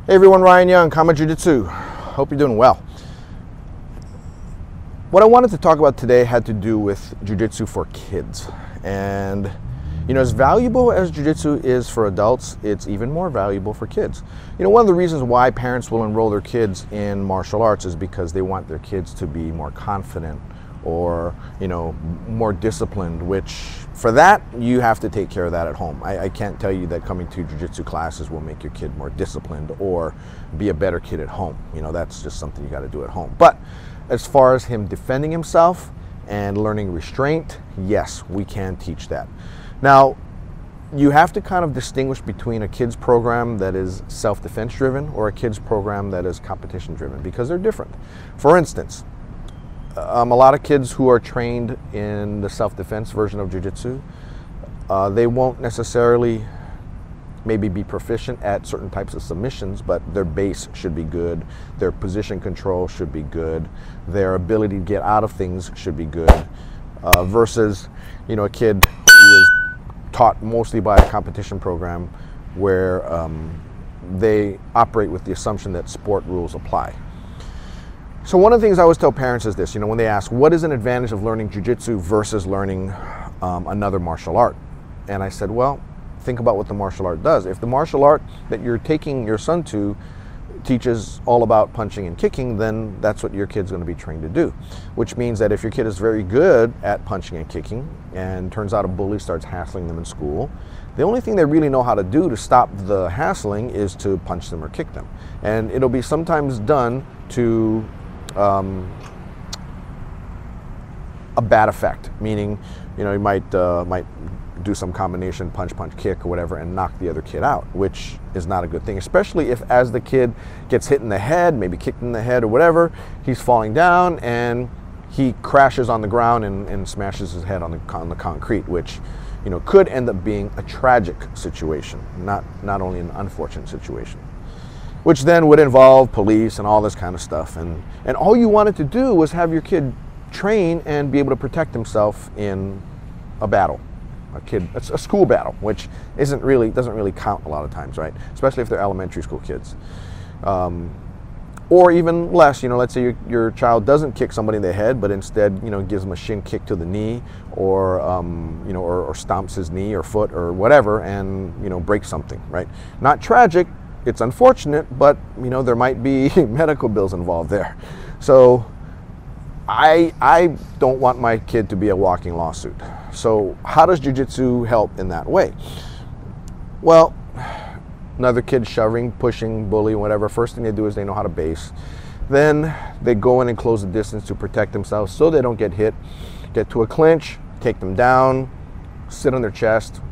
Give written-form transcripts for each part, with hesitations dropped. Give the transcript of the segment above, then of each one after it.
Hey everyone, Ryan Young, KAATARO Jiu-Jitsu. Hope you're doing well. What I wanted to talk about today had to do with Jiu-Jitsu for kids. And as valuable as Jiu-Jitsu is for adults, it's even more valuable for kids. One of the reasons why parents will enroll their kids in martial arts is because they want their kids to be more confident or, more disciplined, which for that, you have to take care of that at home. I can't tell you that coming to Jiu-Jitsu classes will make your kid more disciplined or be a better kid at home. That's just something you got to do at home. But as far as him defending himself and learning restraint, yes, we can teach that. Now, you have to kind of distinguish between a kids program that is self-defense driven or a kids program that is competition driven, because they're different. For instance, a lot of kids who are trained in the self-defense version of Jiu-Jitsu, they won't necessarily maybe be proficient at certain types of submissions, but their base should be good, their position control should be good, their ability to get out of things should be good, versus a kid who is taught mostly by a competition program where they operate with the assumption that sport rules apply. So one of the things I always tell parents is this, when they ask, what is an advantage of learning Jiu-Jitsu versus learning another martial art? And I said, well, think about what the martial art does. If the martial art that you're taking your son to teaches all about punching and kicking, then that's what your kid's going to be trained to do. Which means that if your kid is very good at punching and kicking, and turns out a bully starts hassling them in school, the only thing they really know how to do to stop the hassling is to punch them or kick them. And it'll be sometimes done to a bad effect, meaning you might do some combination punch kick or whatever and knock the other kid out, which is not a good thing, especially if as the kid gets hit in the head, maybe kicked in the head or whatever, he's falling down and he crashes on the ground and smashes his head on the concrete, which could end up being a tragic situation, not only an unfortunate situation, which then would involve police and all this kind of stuff. And all you wanted to do was have your kid train and be able to protect himself in a battle, a school battle, which doesn't really count a lot of times, right? Especially if they're elementary school kids. Or even less, let's say your child doesn't kick somebody in the head, but instead, gives them a shin kick to the knee, or or stomps his knee or foot or whatever, and breaks something, right? Not tragic. It's unfortunate, but there might be medical bills involved there. So I don't want my kid to be a walking lawsuit. So how does Jiu-Jitsu help in that way? Well, another kid shoving, pushing, bullying, whatever, first thing they do is they know how to base. Then they go in and close the distance to protect themselves so they don't get hit, get to a clinch, take them down, sit on their chest,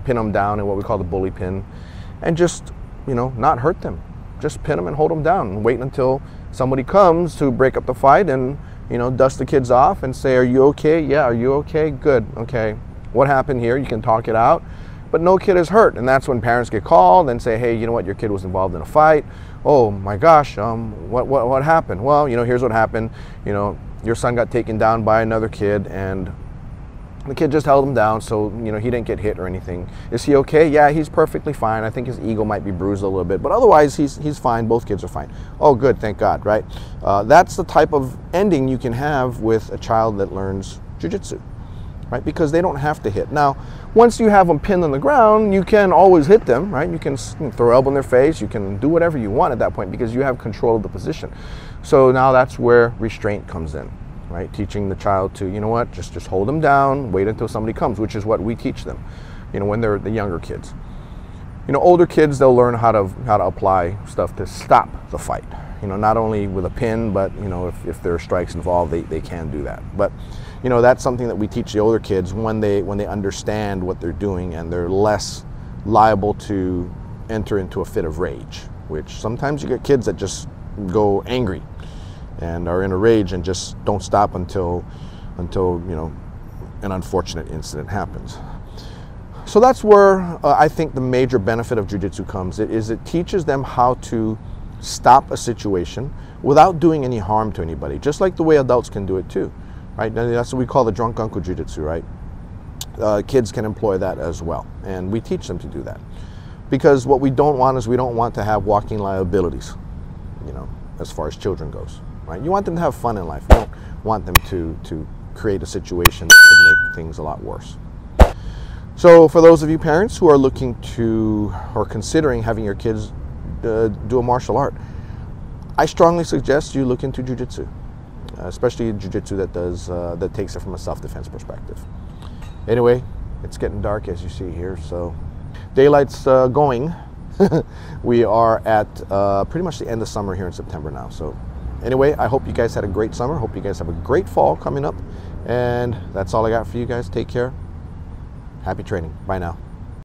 pin them down in what we call the bully pin, and just not hurt them. Just pin them and hold them down and wait until somebody comes to break up the fight and, dust the kids off and say, are you okay? Yeah, are you okay? Good, okay. What happened here? You can talk it out, but no kid is hurt. And that's when parents get called and say, hey, you know what? Your kid was involved in a fight. Oh my gosh, what happened? Well, here's what happened. Your son got taken down by another kid and the kid just held him down, so he didn't get hit or anything. Is he okay? Yeah, he's perfectly fine. I think his ego might be bruised a little bit, but otherwise he's fine. Both kids are fine. Oh, good, thank God, right? That's the type of ending you can have with a child that learns Jiu-Jitsu, right? Because they don't have to hit. Now, once you have them pinned on the ground, you can always hit them, right? You can throw an elbow in their face. You can do whatever you want at that point because you have control of the position. So now that's where restraint comes in. Right, teaching the child to, just hold them down, wait until somebody comes, which is what we teach them, when they're the younger kids. Older kids, they'll learn how to apply stuff to stop the fight. Not only with a pin, but if there are strikes involved, they can do that. But that's something that we teach the older kids when they understand what they're doing and they're less liable to enter into a fit of rage. Which sometimes you get kids that just go angry and are in a rage and just don't stop until an unfortunate incident happens. So that's where I think the major benefit of Jiu-Jitsu comes. It teaches them how to stop a situation without doing any harm to anybody, just like the way adults can do it too, right? And that's what we call the drunk uncle Jiu-Jitsu, right? Kids can employ that as well, and we teach them to do that. because what we don't want is we don't want to have walking liabilities, you know, as far as children goes, right? You want them to have fun in life. You don't want them to create a situation that could make things a lot worse. So for those of you parents who are looking to or considering having your kids do a martial art, I strongly suggest you look into Jiu-Jitsu, especially Jiu-Jitsu that takes it from a self-defense perspective. Anyway, it's getting dark as you see here, so daylight's going. We are at pretty much the end of summer here in September now. So anyway, I hope you guys had a great summer. Hope you guys have a great fall coming up. And that's all I got for you guys. Take care. Happy training. Bye now.